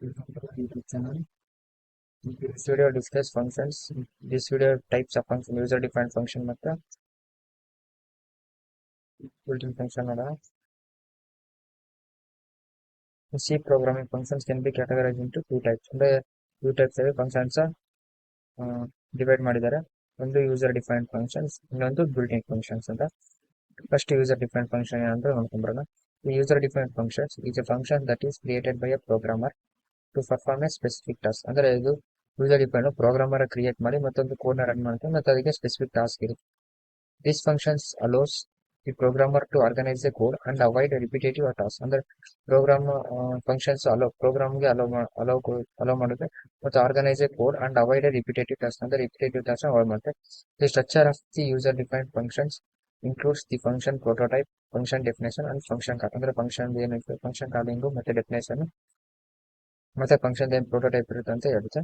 YouTube channel. This video discuss functions. This video types of function, user defined function ಮತ್ತೆ built-in function ನೋಡೋಣ. C programming functions can be categorized into two types. ಅಂದ್ರೆ two types of functions divide ಮಾಡಿದ್ದಾರೆ. ಒಂದು user defined functions, ಇನ್ನೊಂದು built-in functions ಅಂತ. First user defined function ಏನಂತ ನೋಡ್ಕೊಂಡ್ಬರೋಣ. The user defined functions is a function that is created by a programmer to perform a specific task. ಅಂದ್ರೆ ಇದು user define programmer create ಮಾಡಿ ಮತ್ತೊಂದು code ನ run ಮಾಡುತ್ತೆ ಮತ್ತೆ ಅದಕ್ಕೆ ಸ್ಪೆಸಿಫಿಕ್ ಟಾಸ್ಕ್ ಇರುತ್ತೆ. This functions allows the programmer to organise a code and avoid repetitive task. ಅಂದ್ರೆ ಪ್ರೋಗ್ರಾಮ್ ಫಂಕ್ಷನ್ಸ್ ಪ್ರೋಗ್ರಾಮ್ಗೆ ಅಲೋ ಮಾಡುತ್ತೆ ಮತ್ತು organise a code and avoid repetitive task. ಅಂದ್ರೆ ರಿಪಿಟೇಟಿವ್ ಟಾಸ್ಕ್ ಅವಾಯ್ಡ್ ಮಾಡುತ್ತೆ. The structure of the user defined functions includes the function prototype, function definition and function call. ಅಂದ್ರೆ function ಏನಿರುತ್ತೆ, function calling ಮತ್ತೆ definition ಮತ್ತೆ function ಏನ್ prototype ಇರುತ್ತೆ ಅಂತ ಹೇಳುತ್ತೆ.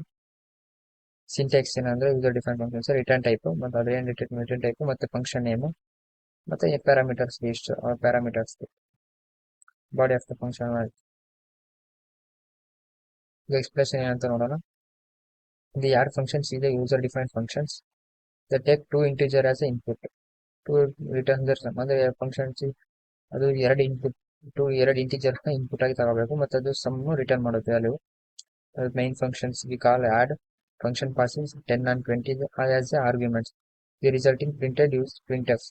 ಸಿಂಟ್ಯಾಕ್ಸ್ ಏನಂದ್ರೆ user define functions return type ಮತ್ತೆ ಅದೇನ್ ರಿಟರ್ನ್ ಟೈಪ್ ಮತ್ತೆ ಫಂಕ್ಷನ್ ನೇಮ್ ಮತ್ತೆ parameters list parameters body of the function. ಈಗ ಎಕ್ಸ್ಪ್ರೆಷನ್ ಏನಂತ ನೋಡೋಣ. ದಿ ಆಡ್ ಫಂಕ್ಷನ್ಸ್ ಇದೆ user define functions the take two integer as a input to return their sum. ಅಂದ್ರೆ functions ಅದು ಎರಡು ಇಂಟಿಜರ್ ನ ಇನ್ಪುಟ್ ಆಗಿ ತಗೋಬೇಕು ಮತ್ತೆ ಅದು ಸಮ್ ರಿಟರ್ನ್ ಮಾಡುತ್ತೆ value. main functions we call add function passes 10 and 20 as the arguments. The resulting printed use printf.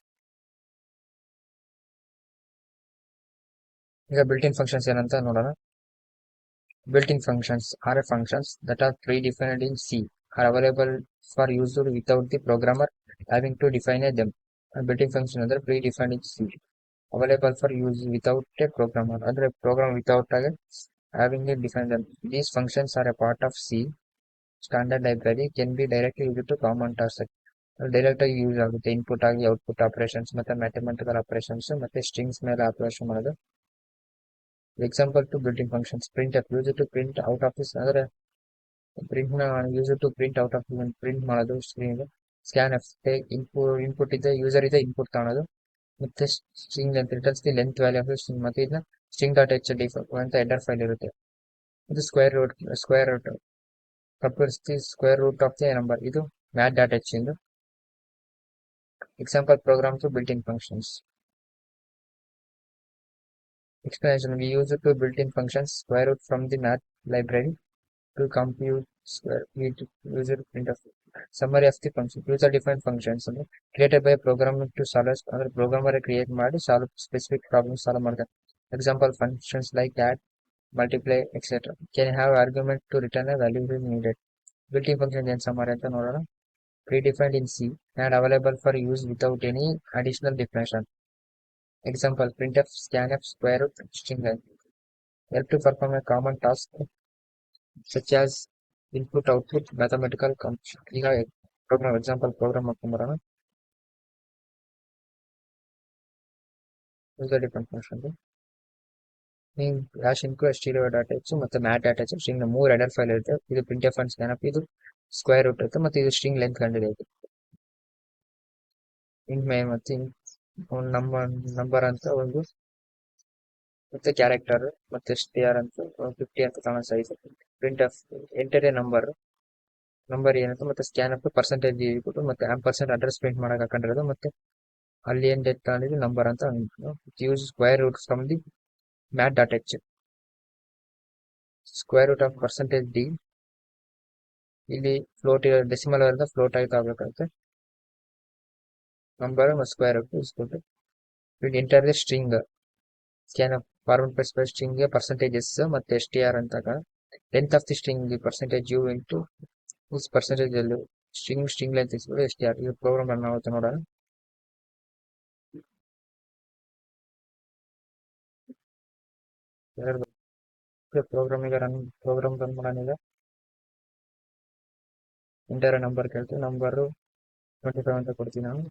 ಈಗ built-in functions ಏನಂತ ನೋಡೋಣ. Built-in functions are functions that are predefined in C, are available for use without the programmer having to define them. Built-in function ಅಂದ್ರೆ predefined in C, available for use without a programmer. ಅಂದ್ರೆ program without having to define them. These functions are a part of C standard library, can be directly used to common tasks. Direct ಆಗಿ use ಆಗುತ್ತೆ input ಆಗಿ output operations ಮತ್ತೆ mathematical operations ಮತ್ತೆ strings ಮೇಲೆ operation ಮಾಡೋದು. Example to built in functions printf use to print out of this. ಅಂದ್ರೆ print ನ use to print out of print ಮಾಡೋದು ಸ್ಟ್ರಿಂಗ್. ಸ್ಕ್ಯಾನ್ ಎಫ್ ಇನ್ಪುಟ್ ಇದೆ ಯೂಸರ್ ಇದೆ ಇನ್ಪುಟ್ ತಗೊಳ್ಳೋದು ಮತ್ತೆ string length returns the length value of string ಮತ್ತೆ ಇದನ್ನ string dot h d ಅಂತ ಹೆಡರ್ ಫೈಲ್ ಇರುತ್ತೆ. ಇದು square root compares the square root of the number. ಇದು ಮ್ಯಾಥ್ ಡಾಟ್ ಎಚ್ ಇಂದು. Example program to built-in functions. Explanation: we use two built-in functions square root from the math library to compute square root user printf. Summary of the function. User defined functions created by a programmer to solve other programmer create ಮಾಡಿ solve specific problems solve ಮಾಡ್ತಾರೆ. Example functions like add, multiply, etc. can have argument to return a value if needed. Built-in function ಏನು summary ಅಂತ ನೋಡೋಣ. Predefined in C and available for use without any additional definition. Example printf, scanf, square root, string length. Help to perform a common task such as input output mathematical function. ಈಗ program example program ಮಾಡ್ಕೊಂಬರೋಣ. User defined function ನೀವು hash include stdio dot h ಮತ್ತೆ math dot h string ನ 3 header file ಇರುತ್ತೆ. ಇದು printf and scanf, ಇದು square root ಇರುತ್ತೆ ಮತ್ತೆ ಇದು ಸ್ಟ್ರಿಂಗ್ ಲೆಂತ್ ಕಂಡುಹಿಡಿಯುತ್ತೆ. ಇಂಟ್ ಮೇ ಮತ್ತೆ ನಂಬರ್ ಅಂತ ಒಂದು ಮತ್ತೆ ಕ್ಯಾರೆಕ್ಟರ್ ಮತ್ತೆ ಸ್ಟಿಆರ್ ಅಂತ 50 ಅಂತ ತಗೊಳ್ಳೋ size. Print of enter A number ಏನಂತ ಮತ್ತೆ ಸ್ಕ್ಯಾನ್ ಅಪ್ ಪರ್ಸೆಂಟೇಜ್ ಇಟ್ಬಿಟ್ಟು ಮತ್ತೆ ಆಂಪರ್ಸೆಂಟ್ ಅಡ್ರೆಸ್ ಪ್ರಿಂಟ್ ಮಾಡಕ್ ಹಾಕೊಂಡಿರೋದು ಮತ್ತೆ ಅಲ್ಲಿ ಏನ್ ಡೇಟ್ ತಗೊಂಡಿದ್ದು ನಂಬರ್ ಅಂತ use square root from the math dot h. Square root of percentage d ಇಲ್ಲಿ ಫ್ಲೋಟ್ ಡೆಸಿಮಲ್ ವರೆದ ಫ್ಲೋಟ್ ಆಗಿ ತಗೋಬೇಕಾಗುತ್ತೆ. ನಂಬರ್ ಸ್ಕ್ವೇರ್ ರೂಟ್ ಇಸ್ಕೊಟ್ಟು enter the string scan up forward plus by string percentage s ಮತ್ತೆ str ಅಂತ length of the string percentage u into is percentage ಅಲ್ಲಿ string length ಇಸ್ಬಿಟ್ಟು str. ಇದು ಪ್ರೋಗ್ರಾಮ್ ರನ್ ಆಗುತ್ತೆ ನೋಡೋಣ. ಪ್ರೋಗ್ರಾಮ್ ರನ್ ಮಾಡೋಣ. ಈಗ ಎಂಟರ್ ನಂಬರ್ ಕೇಳ್ತೀವಿ, ನಂಬರ್ 25 ಅಂತ ಕೊಡ್ತೀವಿ ನಾವು.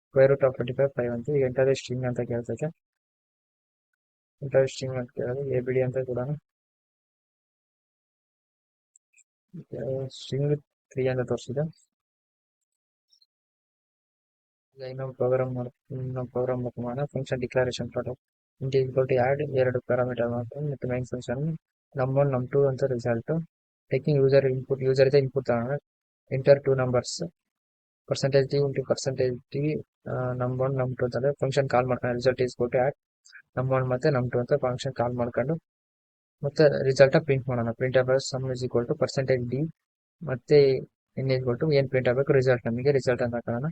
ಸ್ಕ್ವೇರ್ ರೂಟ್ ಆಫ್ 25 5 ಅಂತ. ಈಗ ಎಂಟರ್ ಸ್ಟ್ರಿಂಗ್ ಅಂತ ಕೇಳ್ತೈತೆ. ಎಂಟರ್ ಸ್ಟ್ರಿಂಗ್ ಅಂತ ಕೇಳೋದು ಎ ಬಿ ಡಿ ಅಂತ ಕೊಡೋಣ. ಸ್ಟ್ರಿಂಗ್ 3 ಅಂತ ತೋರಿಸಿದೆ. ಇನ್ನೊಂದು ಪ್ರೋಗ್ರಾಮ್ ಮಾಡೋಣ. Function declaration product int equal to add ಎರಡು ಪ್ಯಾರಾಮೀಟರ್ ಮಾಡ್ತಾರೆ ಮತ್ತೆ ಮೈನ್ ಫಂಕ್ಷನ್ ನಮ್1 ನಮ್2 ಅಂತ result taking user input user ಇದೆ ಇನ್ಪುಟ್ ತಗೋಣ enter two numbers percentage d into percentage d ನಮ್1 ನಮ್2 ಅಂತಂದ್ರೆ ಫಂಕ್ಷನ್ ಕಾಲ್ ಮಾಡ್ಕೊಂಡು ರಿಸಲ್ಟ್ ಈಸ್ ಕೊಟ್ಟು ಆಟ್ ನಮ್1 ಮತ್ತೆ ನಮ್2 ಅಂತ ಫಂಕ್ಷನ್ ಕಾಲ್ ಮಾಡ್ಕೊಂಡು ಮತ್ತೆ ರಿಸಲ್ಟ್ ಪ್ರಿಂಟ್ ಮಾಡೋಣ ಪ್ರಿಂಟ್ ಆಗಬೇಕು sum is equal to percentage d ಮತ್ತೆ ಎನ್ ಈಸ್ ಈಕ್ವಲ್ ಟು ಏನ್ ಪ್ರಿಂಟ್ ಆಗಬೇಕು ರಿಸಲ್ಟ್ ನಮಗೆ ರಿಸಲ್ಟ್ ಅಂತ ಹಾಕೋಣ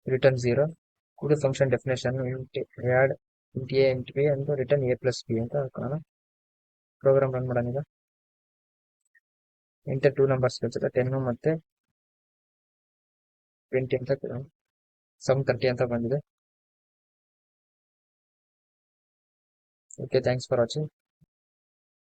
ರಿಟರ್ನ್ 0 ಇದು function definition add int a int b ಅಂತ ರಿಟರ್ನ್ ಎ ಪ್ಲಸ್ ಬಿ ಅಂತ ಹಾಕೋಣ ಪ್ರೋಗ್ರಾಮ್ ರನ್ ಮಾಡೋಣ ಈಗ ಇಂಟರ್ ಟೂ ನಂಬರ್ಸ್ ಕಳಿಸುತ್ತೆ 10 ಮತ್ತೆ 20 ಅಂತ ಸಮ್ 30 ಅಂತ ಬಂದಿದೆ ಓಕೆ ಥ್ಯಾಂಕ್ಸ್ ಫಾರ್ ವಾಚಿಂಗ್